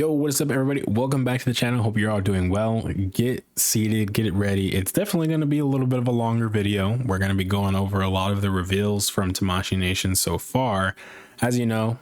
Yo, what's up everybody? Welcome back to the channel. Hope you're all doing well. Get seated, get it ready. It's definitely going to be a little bit of a longer video. We're going to be going over a lot of the reveals from Tamashii Nation so far. As you know,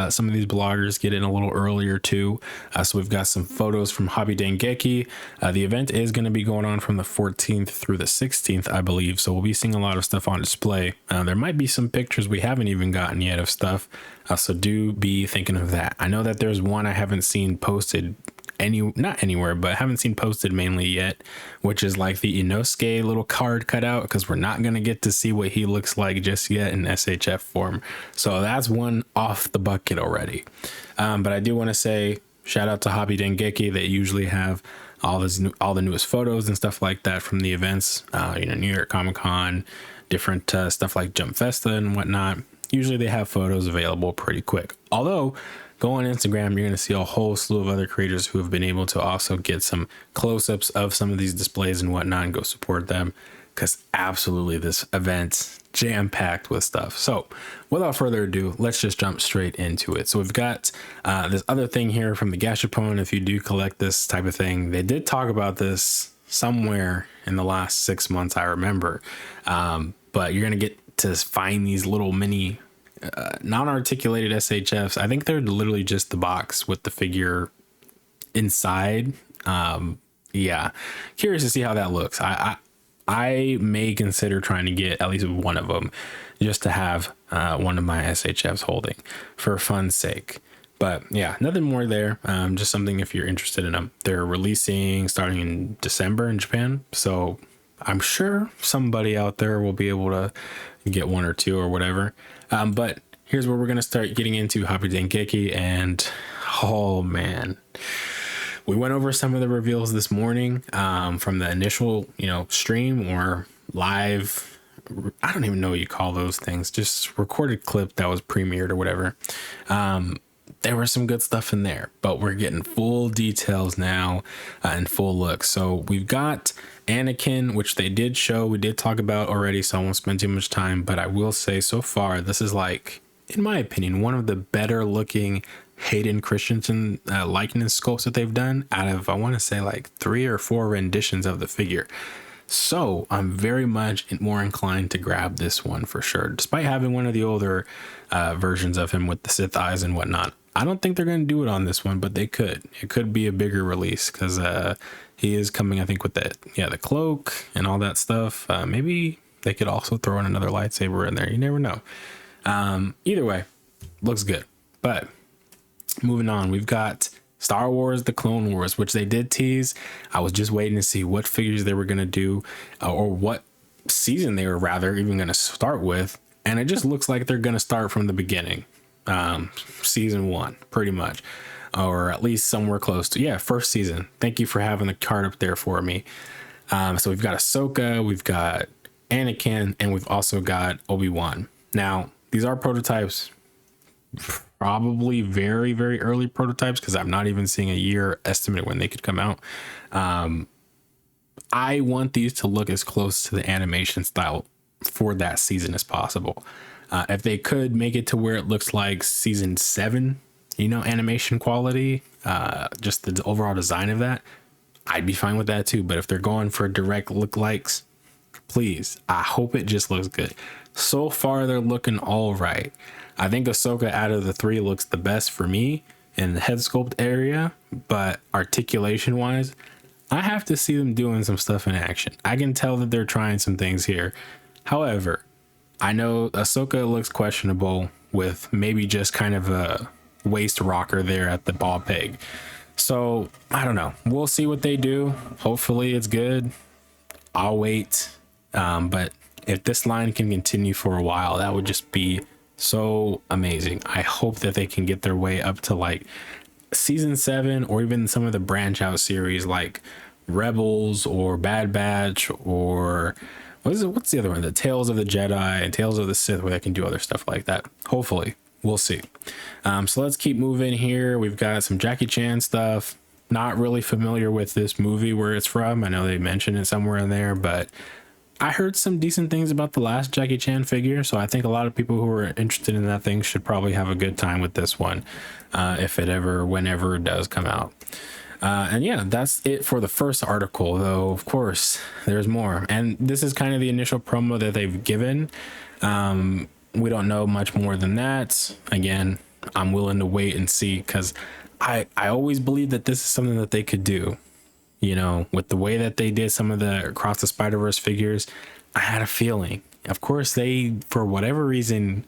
some of these bloggers get in a little earlier too. So we've got some photos from Hobby Dengeki. The event is going to be going on from the 14th through the 16th, I believe. So we'll be seeing a lot of stuff on display. There might be some pictures we haven't even gotten yet of stuff. So do be thinking of that. I know that there's one I haven't seen posted not anywhere, but haven't seen posted mainly yet, which is like the Inosuke little card cutout, because we're not going to get to see what he looks like just yet in SHF form. So that's one off the bucket already. But I do want to say shout out to Hobby Dengeki. They usually have all the newest photos and stuff like that from the events, New York Comic Con, different stuff like Jump Festa and whatnot. Usually they have photos available pretty quick. Although, go on Instagram, you're going to see a whole slew of other creators who have been able to also get some close-ups of some of these displays and whatnot and go support them, because absolutely this event's jam-packed with stuff. So without further ado, let's just jump straight into it. So we've got this other thing here from the Gashapon. If you do collect this type of thing, they did talk about this somewhere in the last 6 months, I remember. But you're going to get to find these little mini non-articulated SHFs. I think they're literally just the box with the figure inside. Yeah, curious to see how that looks. I may consider trying to get at least one of them just to have one of my SHFs holding for fun's sake. But yeah, nothing more there. Just something if you're interested in them. They're releasing starting in December in Japan, so I'm sure somebody out there will be able to get one or two or whatever. But here's where we're going to start getting into Hobby Dengeki. And oh man, we went over some of the reveals this morning from the initial, stream or live. I don't even know what you call those things, just recorded clip that was premiered or whatever. There was some good stuff in there, but we're getting full details now and full looks. So we've got Anakin, which they did show, we did talk about already, so I won't spend too much time, but I will say so far, this is like, in my opinion, one of the better looking Hayden Christensen likeness sculpts that they've done out of, I want to say like 3 or 4 renditions of the figure. So I'm very much more inclined to grab this one for sure, despite having one of the older versions of him with the Sith eyes and whatnot. I don't think they're going to do it on this one, but they could. It could be a bigger release because he is coming, I think, with the cloak and all that stuff. Maybe they could also throw in another lightsaber in there. You never know. Either way, looks good. But moving on, we've got Star Wars, The Clone Wars, which they did tease. I was just waiting to see what figures they were going to do or what season they were rather even going to start with. And it just looks like they're going to start from the beginning. Season 1, pretty much, or at least somewhere close to, first season. Thank you for having the card up there for me. So we've got Ahsoka, we've got Anakin, and we've also got Obi-Wan. Now, these are prototypes, probably very, very early prototypes, because I'm not even seeing a year estimate when they could come out. I want these to look as close to the animation style for that season as possible. If they could make it to where it looks like season 7, animation quality, just the overall design of that, I'd be fine with that too. But if they're going for direct lookalikes, please, I hope it just looks good. So far, they're looking all right. I think Ahsoka out of the 3 looks the best for me in the head sculpt area, but articulation wise, I have to see them doing some stuff in action. I can tell that they're trying some things here. However, I know Ahsoka looks questionable with maybe just kind of a waist rocker there at the ball peg. So I don't know. We'll see what they do. Hopefully it's good. I'll wait. But if this line can continue for a while, that would just be so amazing. I hope that they can get their way up to like season 7 or even some of the branch out series like Rebels or Bad Batch or what's the other one? The Tales of the Jedi and Tales of the Sith, where they can do other stuff like that. Hopefully, we'll see. So let's keep moving here. We've got some Jackie Chan stuff. Not really familiar with this movie where it's from. I know they mentioned it somewhere in there, but I heard some decent things about the last Jackie Chan figure, so I think a lot of people who are interested in that thing should probably have a good time with this one, if it ever, whenever it does come out. And yeah, that's it for the first article, though of course there's more, and this is kind of the initial promo that they've given. We don't know much more than that. Again, I'm willing to wait and see, because I always believe that this is something that they could do. You know, with the way that they did some of the Across the Spider-Verse figures, I had a feeling. Of course, they, for whatever reason,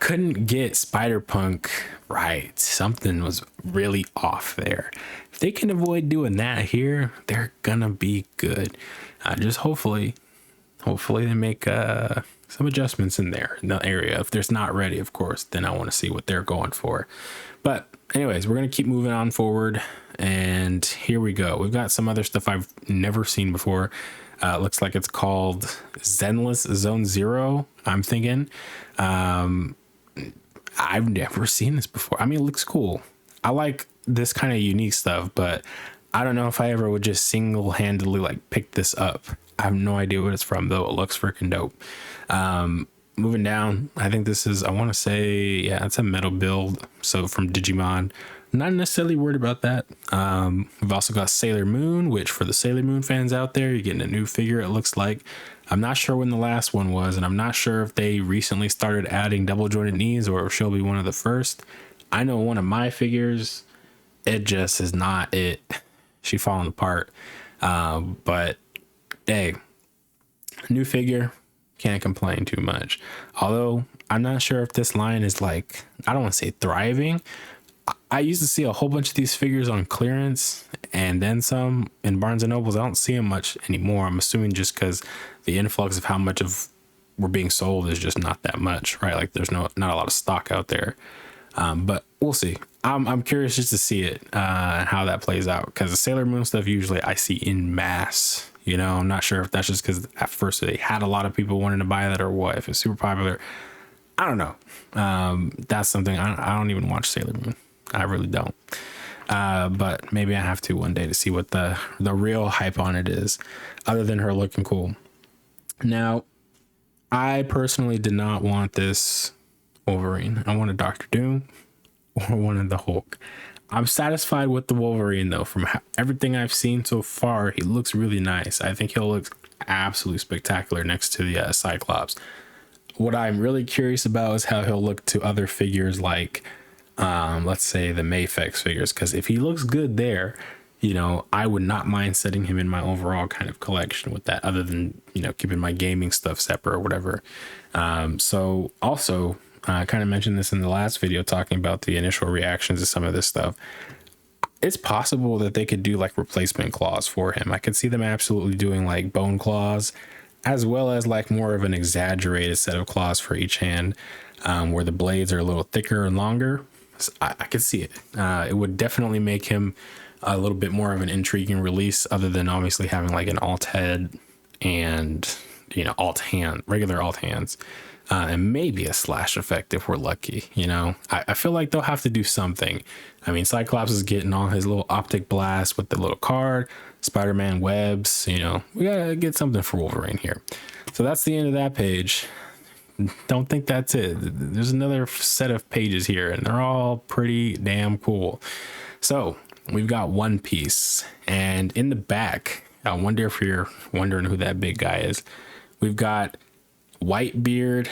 couldn't get Spider-Punk right. Something was really off there. If they can avoid doing that here, they're gonna be good. Just hopefully they make some adjustments in there, in the area. If there's not ready, of course, then I want to see what they're going for. But anyways, we're gonna keep moving on forward, and here we go. We've got some other stuff I've never seen before. Looks like it's called Zenless Zone Zero, I'm thinking. I've never seen this before. I mean, it looks cool. I like this kind of unique stuff, but I don't know if I ever would just single-handedly like pick this up. I have no idea what it's from, though. It looks freaking dope. Moving down, I think this is, I want to say, yeah, it's a metal build. So from Digimon, not necessarily worried about that. We've also got Sailor Moon, which for the Sailor Moon fans out there, you're getting a new figure, it looks like. I'm not sure when the last one was, and I'm not sure if they recently started adding double jointed knees or if she'll be one of the first. I know one of my figures, it just is not it. She's falling apart. But hey, new figure, can't complain too much. Although I'm not sure if this line is like, I don't want to say thriving. I used to see a whole bunch of these figures on clearance and then some in Barnes and Nobles. I don't see them much anymore. I'm assuming just because the influx of how much of were being sold is just not that much, right? Like there's not a lot of stock out there. But we'll see. I'm curious just to see it and how that plays out, because the Sailor Moon stuff usually I see in mass. You know, I'm not sure if that's just because at first they had a lot of people wanting to buy that or what. If it's super popular, I don't know. That's something I don't even watch Sailor Moon. I really don't. But maybe I have to one day to see what the real hype on it is, other than her looking cool. Now, I personally did not want this Wolverine. I wanted Dr. Doom or one of the Hulk. I'm satisfied with the Wolverine, though. From everything I've seen so far, he looks really nice. I think he'll look absolutely spectacular next to the Cyclops. What I'm really curious about is how he'll look to other figures like, let's say, the Mafex figures. Because if he looks good there, you know, I would not mind setting him in my overall kind of collection with that, other than, you know, keeping my gaming stuff separate or whatever. So also, I kind of mentioned this in the last video talking about the initial reactions to some of this stuff. It's possible that they could do like replacement claws for him. I could see them absolutely doing like bone claws, as well as like more of an exaggerated set of claws for each hand, where the blades are a little thicker and longer. So I could see it. It would definitely make him a little bit more of an intriguing release, other than obviously having like an alt head and, you know, alt hand, regular alt hands. And maybe a slash effect if we're lucky. You know, I feel like they'll have to do something. I mean, Cyclops is getting all his little optic blast with the little card, Spider-Man webs. You know, we gotta get something for Wolverine here. So that's the end of that page. Don't think that's it. There's another set of pages here, and they're all pretty damn cool. So we've got One Piece, and in the back, I wonder if you're wondering who that big guy is. We've got Whitebeard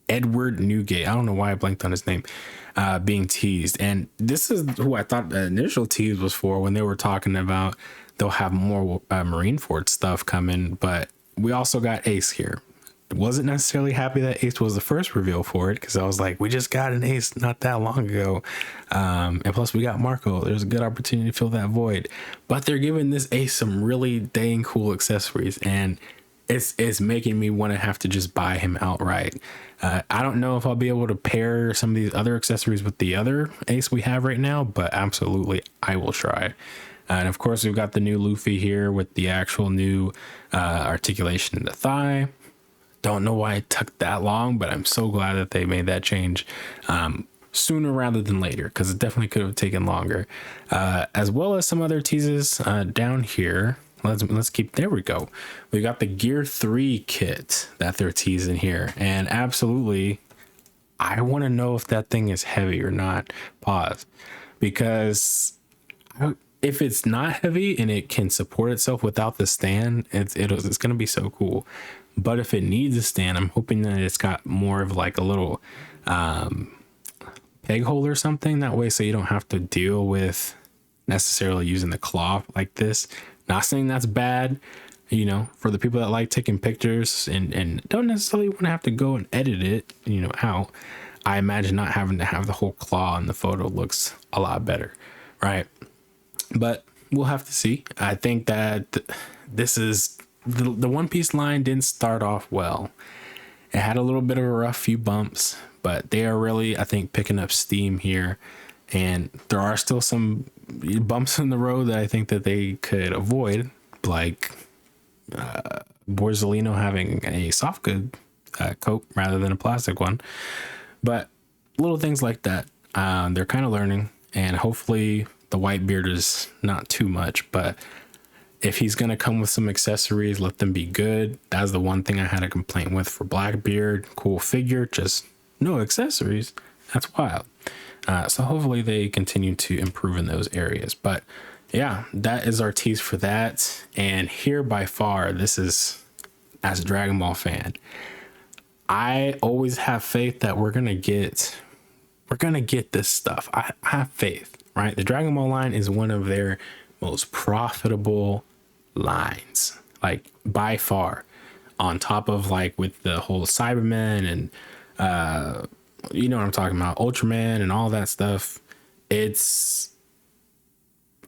Edward Newgate. I don't know why I blanked on his name, being teased. And this is who I thought the initial tease was for, when they were talking about they'll have more Marineford stuff coming. But we also got Ace here. Wasn't necessarily happy that Ace was the first reveal for it, because I was like, we just got an Ace not that long ago. And plus we got Marco. There's a good opportunity to fill that void. But they're giving this Ace some really dang cool accessories, and it's making me want to have to just buy him outright. I don't know if I'll be able to pair some of these other accessories with the other Ace we have right now, but absolutely I will try. And of course we've got the new Luffy here with the actual new articulation in the thigh. Don't know why it took that long, but I'm so glad that they made that change sooner rather than later, because it definitely could have taken longer. As well as some other teases down here. let's keep, there we go. We got the Gear 3 kit that they're teasing here, and absolutely I want to know if that thing is heavy or not. Pause. Because if it's not heavy and it can support itself without the stand, it's going to be so cool. But if it needs a stand, I'm hoping that it's got more of like a little peg hole or something, that way so you don't have to deal with necessarily using the claw like this. Not saying that's bad, you know, for the people that like taking pictures and don't necessarily want to have to go and edit it, you know, out. I imagine not having to have the whole claw in the photo looks a lot better, right? But we'll have to see. I think that this is the One Piece line didn't start off well. It had a little bit of a rough few bumps, but they are really, I think, picking up steam here. And there are still some bumps in the road that I think that they could avoid, like Borzolino having a soft good coat rather than a plastic one. But little things like that, they're kind of learning, and hopefully the white beard is not too much. But if he's going to come with some accessories, let them be good. That's the one thing I had a complaint with for Blackbeard. Cool figure, just no accessories. That's wild. So hopefully they continue to improve in those areas. But yeah, that is our tease for that. And here by far, this is, as a Dragon Ball fan, I always have faith that we're gonna get this stuff. I have faith, right? The Dragon Ball line is one of their most profitable lines, like by far, on top of like with the whole Cybermen and you know what I'm talking about, Ultraman and all that stuff. It's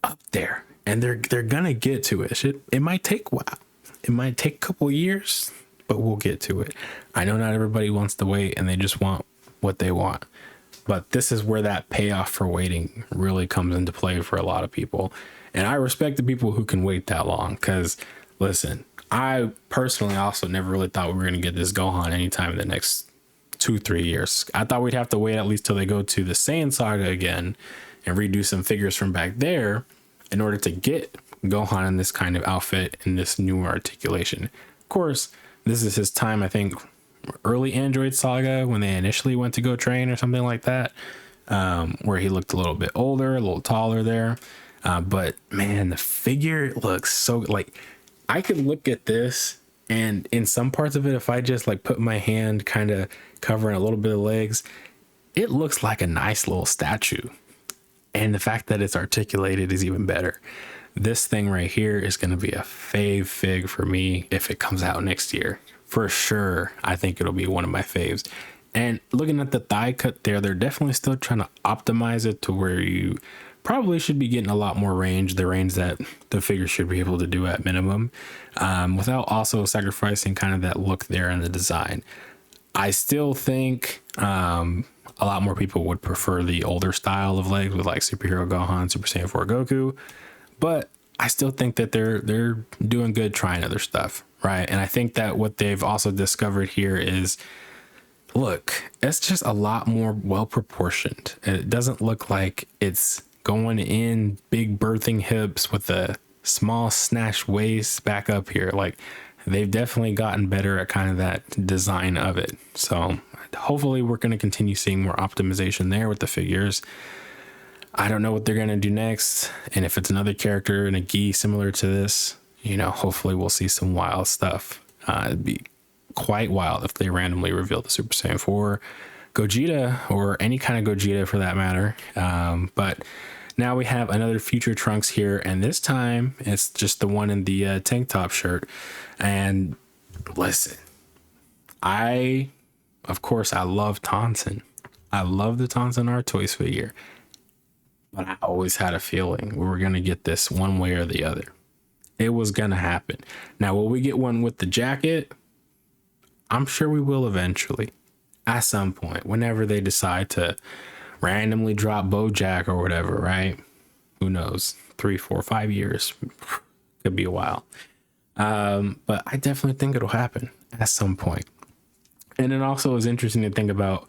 up there, and they're gonna get to it. It might take a while. It might take a couple years, but we'll get to it. I know not everybody wants to wait and they just want what they want, but this is where that payoff for waiting really comes into play for a lot of people. And I respect the people who can wait that long, because listen, I personally also never really thought we were going to get this Gohan anytime in the next 2-3 years. I thought we'd have to wait at least till they go to the Saiyan saga again and redo some figures from back there in order to get Gohan in this kind of outfit in this newer articulation. Of course, this is his time, I think, early Android saga, when they initially went to go train or something like that, where he looked a little bit older, a little taller there. But man, the figure looks so, like, I could look at this, and in some parts of it, if I just like put my hand kind of covering a little bit of legs, it looks like a nice little statue. And the fact that it's articulated is even better. This thing right here is going to be a fave fig for me if it comes out next year. For sure, I think it'll be one of my faves. And looking at the thigh cut there, they're definitely still trying to optimize it to where you probably should be getting a lot more range, the range that the figure should be able to do at minimum, without also sacrificing kind of that look there in the design. I still think a lot more people would prefer the older style of legs with like Superhero Gohan, Super Saiyan 4 Goku, but I still think that they're doing good trying other stuff, right? And I think that what they've also discovered here is, look, it's just a lot more well proportioned. It doesn't look like it's going in big birthing hips with a small snatched waist back up here. Like, they've definitely gotten better at kind of that design of it. So hopefully we're going to continue seeing more optimization there with the figures. I don't know what they're going to do next. And if it's another character in a gi similar to this, you know, hopefully we'll see some wild stuff. It'd be quite wild if they randomly reveal the Super Saiyan 4 Gogeta, or any kind of Gogeta for that matter. But now we have another future Trunks here, and this time it's just the one in the tank top shirt. And listen, of course I love Tonson. I love the Tonson R Toys figure, but I always had a feeling we were going to get this one way or the other. It was going to happen. Now, will we get one with the jacket? I'm sure we will eventually, at some point, whenever they decide to randomly drop BoJack or whatever, right? Who knows? 3, 4, 5 years. Could be a while. But I definitely think it'll happen at some point. And it also is interesting to think about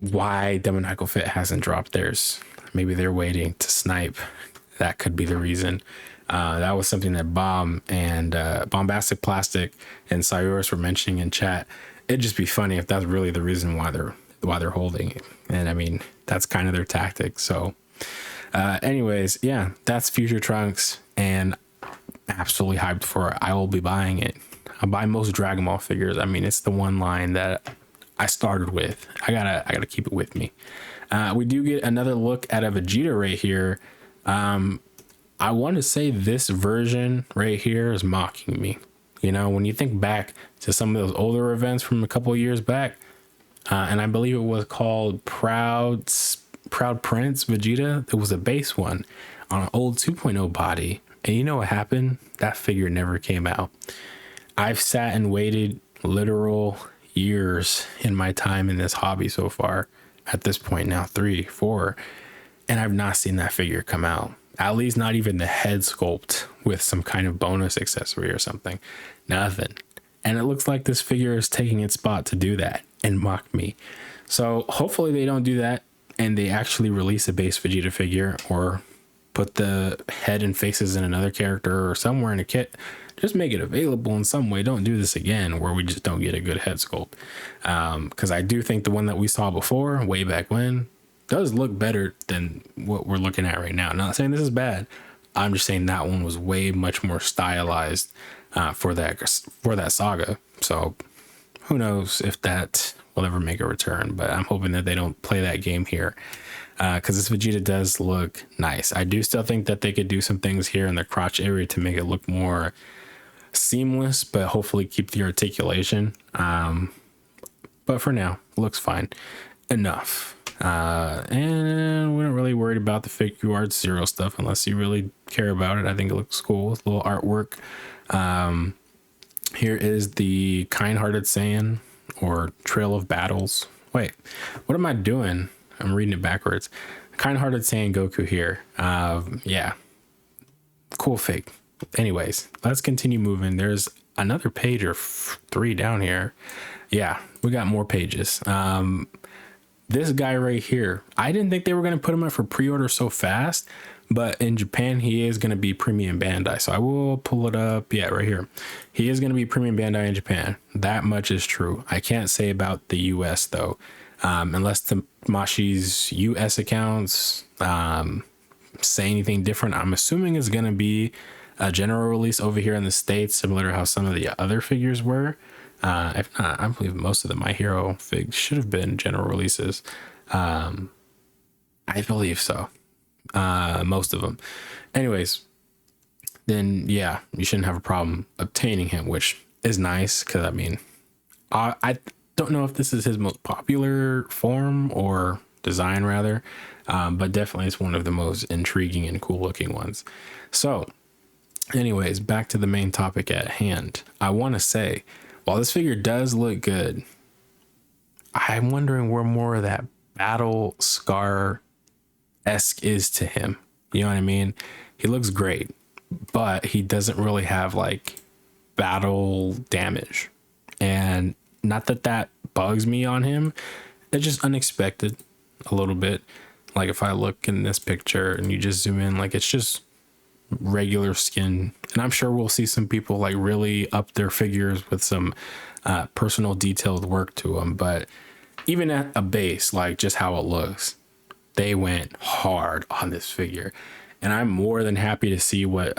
why Demon Fit hasn't dropped theirs. Maybe they're waiting to snipe. That could be the reason. That was something that Bomb and Bombastic Plastic and Cyrus were mentioning in chat. It'd just be funny if that's really the reason why they're holding it. And I mean, that's kind of their tactic. So anyways, yeah, that's Future Trunks, and absolutely hyped for it. I will be buying it. I buy most Dragon Ball figures. I mean, it's the one line that I started with. I gotta keep it with me. We do get another look at a Vegeta right here. I want to say this version right here is mocking me. You know, when you think back to some of those older events from a couple of years back, and I believe it was called Proud Prince Vegeta. It was a base one on an old 2.0 body. And you know what happened? That figure never came out. I've sat and waited literal years in my time in this hobby so far. At this point now, 3, 4, and I've not seen that figure come out. At least not even the head sculpt with some kind of bonus accessory or something. Nothing. And it looks like this figure is taking its spot to do that and mock me. So hopefully they don't do that and they actually release a base Vegeta figure, or put the head and faces in another character or somewhere in a kit. Just make it available in some way. Don't do this again where we just don't get a good head sculpt. Because I do think the one that we saw before, way back when, does look better than what we're looking at right now. Not saying this is bad. I'm just saying that one was way much more stylized for that saga. So who knows if that will ever make a return, but I'm hoping that they don't play that game here. Because this Vegeta does look nice. I do still think that they could do some things here in the crotch area to make it look more seamless, but hopefully keep the articulation. But for now, looks fine enough. And we're not really worried about the Figuarts Zero stuff unless you really care about it. I think it looks cool with a little artwork. Here is the Kind-Hearted Saiyan, or Trail of Battles. Wait, what am I doing? I'm reading it backwards. Kind-Hearted Ssj Goku here. Yeah, cool fig. Anyways, let's continue moving. There's another page or 3 down here. Yeah, we got more pages. This guy right here, I didn't think they were going to put him up for pre-order so fast, but in Japan, he is going to be premium Bandai. So I will pull it up. Yeah, right here. He is going to be premium Bandai in Japan. That much is true. I can't say about the US though. Unless Tamashii's US accounts say anything different. I'm assuming it's going to be a general release over here in the States, similar to how some of the other figures were. If not, I believe most of the My Hero figs should have been general releases. I believe so. Most of them. Anyways, then yeah, you shouldn't have a problem obtaining him, which is nice because I mean, I don't know if this is his most popular form or design rather, but definitely it's one of the most intriguing and cool looking ones. So anyways, back to the main topic at hand. I want to say, while this figure does look good, I'm wondering where more of that battle Scar-esque is to him. You know what I mean? He looks great, but he doesn't really have like battle damage. And not that that bugs me on him. It's just unexpected a little bit. Like if I look in this picture and you just zoom in, like it's just regular skin. And I'm sure we'll see some people like really up their figures with some personal detailed work to them. But even at a base, like just how it looks, they went hard on this figure. And I'm more than happy to see what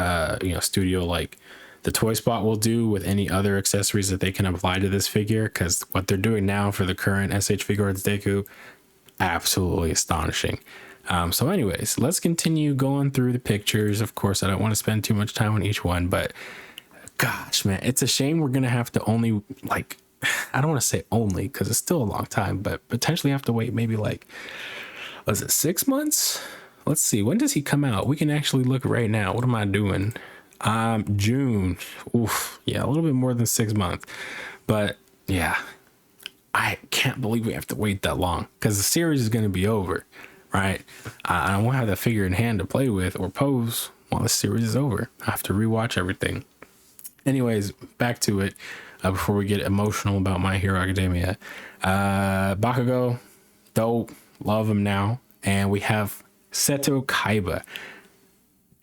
studio like the Toy Spot will do with any other accessories that they can apply to this figure, because what they're doing now for the current Ssj Figuarts Deku, absolutely astonishing. So anyways, let's continue going through the pictures. Of course, I don't want to spend too much time on each one, but gosh, man, it's a shame we're going to have to only, like, I don't want to say only because it's still a long time, but potentially have to wait maybe like, was it 6 months? Let's see. When does he come out? We can actually look right now. What am I doing? June. Oof. Yeah, a little bit more than 6 months. But yeah, I can't believe we have to wait that long because the series is going to be over, right? I won't have that figure in hand to play with or pose while the series is over. I have to rewatch everything. Anyways, back to it before we get emotional about My Hero Academia. Bakugo, dope. Love him now. And we have Seto Kaiba.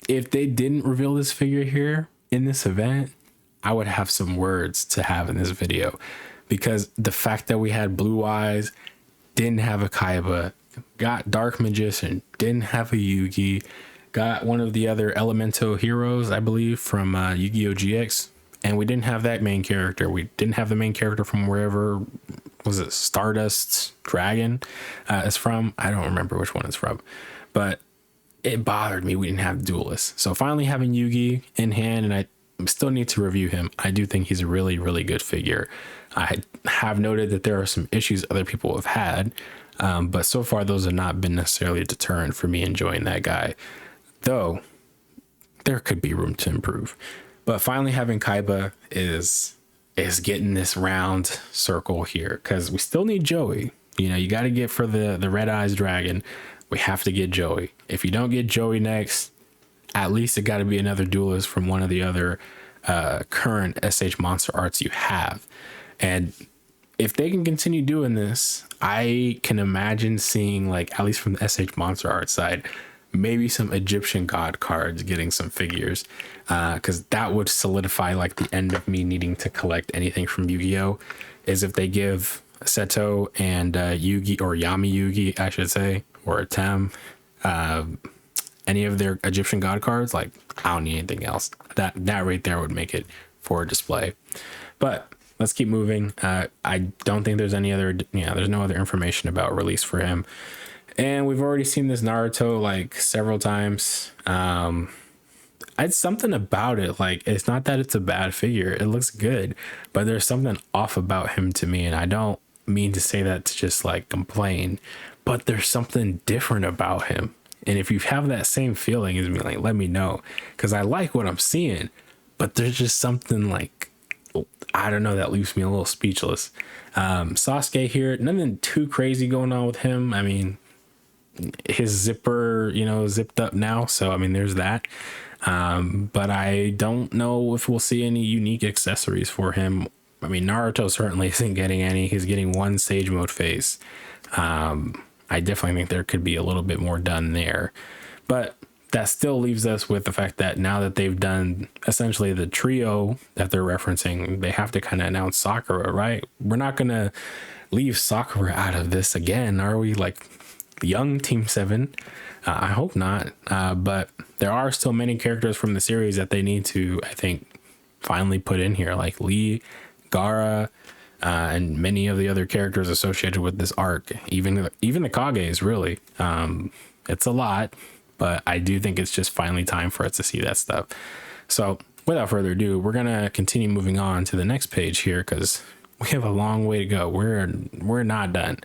if they didn't reveal this figure here in this event, I would have some words to have in this video, because the fact that we had Blue Eyes, didn't have a Kaiba, got Dark Magician, didn't have a Yugi, got one of the other Elemento heroes, I believe, from Yu-Gi-Oh! GX, and we didn't have that main character. We didn't have the main character from wherever, was it Stardust Dragon is from? I don't remember which one it's from, but it bothered me we didn't have Duelist. So finally having Yugi in hand, and I still need to review him. I do think he's a really, really good figure. I have noted that there are some issues other people have had, but so far those have not been necessarily a deterrent for me enjoying that guy, though there could be room to improve. But finally having Kaiba is getting this round circle here, because we still need Joey. You know, you got to get for the Red Eyes Dragon. We have to get Joey. If you don't get Joey next, at least it got to be another Duelist from one of the other current SH Monster arts you have. And if they can continue doing this, I can imagine seeing, like, at least from the SH Monster art side, maybe some Egyptian god cards getting some figures, because that would solidify like the end of me needing to collect anything from Yu-Gi-Oh! Is if they give Seto and Yugi, or Yami Yugi, I should say, or Tem, any of their Egyptian god cards, like, I don't need anything else. That right there would make it for display. But let's keep moving. I don't think there's any other, there's no other information about release for him. And we've already seen this Naruto like several times. It's something about it. Like, it's not that it's a bad figure. It looks good, but there's something off about him to me. And I don't mean to say that to just like complain, but there's something different about him. And if you have that same feeling as me, like, let me know, because I like what I'm seeing, but there's just something like, I don't know, that leaves me a little speechless. Sasuke here, nothing too crazy going on with him. I mean, his zipper, zipped up now, so I mean, there's that. But I don't know if we'll see any unique accessories for him. I mean, Naruto certainly isn't getting any. He's getting one Sage Mode face. I definitely think there could be a little bit more done there, but that still leaves us with the fact that now that they've done essentially the trio that they're referencing, they have to kind of announce Sakura, right? We're not gonna leave Sakura out of this again, are we? Like, young Team 7, I hope not, but there are still many characters from the series that they need to, I think, finally put in here, like Lee, Gaara, and many of the other characters associated with this arc, even the Kages, really. It's a lot, but I do think it's just finally time for us to see that stuff. So without further ado, we're gonna continue moving on to the next page here, because we have a long way to go. We're not done.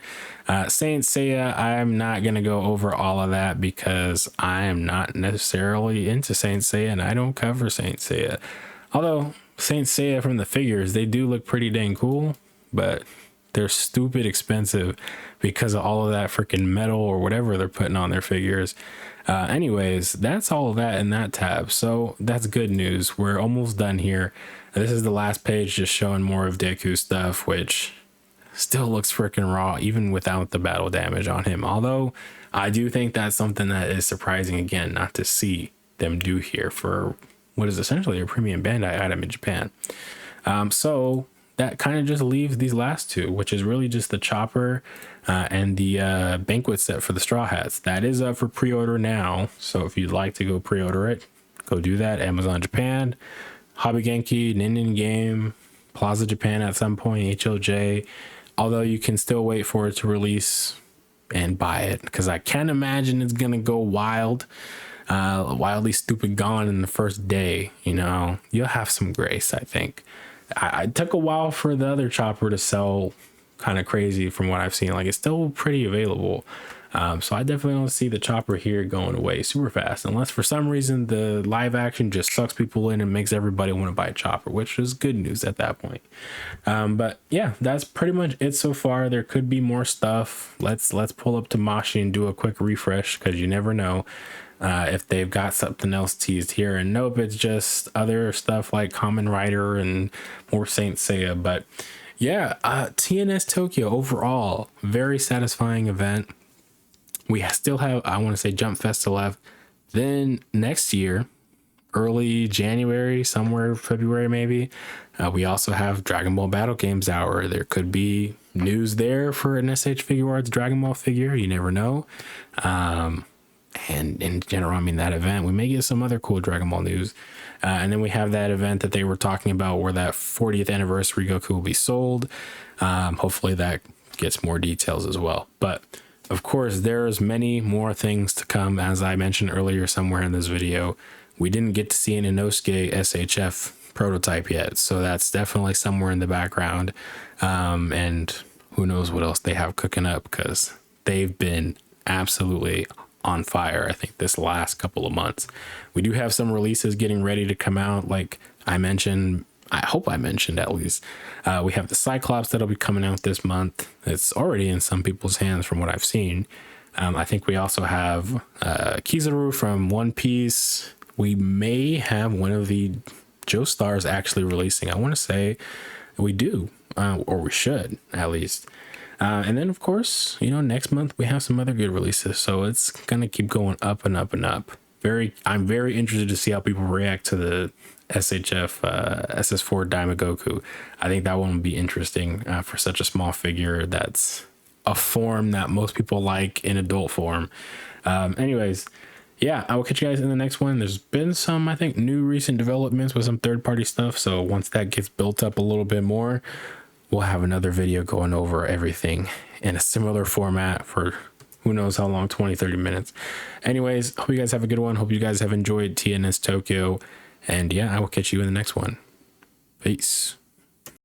Saint Seiya, I'm not gonna go over all of that because I am not necessarily into Saint Seiya, and I don't cover Saint Seiya. Although Saint Seiya from the figures, they do look pretty dang cool, but they're stupid expensive because of all of that freaking metal or whatever they're putting on their figures. Anyways, that's all of that in that tab. So that's good news. We're almost done here. This is the last page, just showing more of Deku stuff, which still looks freaking raw, even without the battle damage on him. Although I do think that's something that is surprising, again, not to see them do here for what is essentially a premium Bandai item in Japan. So that kind of just leaves these last two, which is really just the Chopper and the Banquet set for the Straw Hats. That is up for pre-order now, so if you'd like to go pre-order it, go do that. Amazon Japan, Hobby Genki, Ninden Game, Plaza Japan at some point, HLJ, although you can still wait for it to release and buy it, because I can't imagine it's gonna go wildly stupid gone in the first day. You'll have some grace, I think. I took a while for the other Chopper to sell kind of crazy from what I've seen. Like, it's still pretty available. So I definitely don't see the Chopper here going away super fast, unless for some reason the live action just sucks people in and makes everybody want to buy Chopper, which is good news at that point. But yeah, that's pretty much it so far. There could be more stuff. Let's pull up Tamashii and do a quick refresh, because you never know if they've got something else teased here. And nope, it's just other stuff like Kamen Rider and more Saint Seiya. But yeah, TNS Tokyo overall, very satisfying event. We still have, I want to say, Jump Festa left. Then next year, early January, somewhere February maybe, we also have Dragon Ball Battle Games Hour. There could be news there for an SH Figuarts Dragon Ball figure. You never know. And in general, I mean, that event, we may get some other cool Dragon Ball news. And then we have that event that they were talking about where that 40th anniversary Goku will be sold. Hopefully that gets more details as well. But of course, there's many more things to come. As I mentioned earlier somewhere in this video, we didn't get to see an Inosuke SHF prototype yet. So that's definitely somewhere in the background. And who knows what else they have cooking up, because they've been absolutely on fire, I think, this last couple of months. We do have some releases getting ready to come out. Like I mentioned, I hope I mentioned at least, we have the Cyclops that'll be coming out this month. It's already in some people's hands from what I've seen. I think we also have Kizaru from One Piece. We may have one of the Joestars actually releasing. I want to say we do, or we should at least. And then, of course, you know, next month we have some other good releases. So it's going to keep going up and up and up. I'm very interested to see how people react to the SHF SS4 Diamond Goku. I think that one will be interesting for such a small figure. That's a form that most people like in adult form. Anyways, yeah, I will catch you guys in the next one. There's been some, I think, new recent developments with some third-party stuff. So once that gets built up a little bit more, we'll have another video going over everything in a similar format for who knows how long, 20-30 minutes. Anyways, hope you guys have a good one. Hope you guys have enjoyed TNS Tokyo. And yeah, I will catch you in the next one. Peace.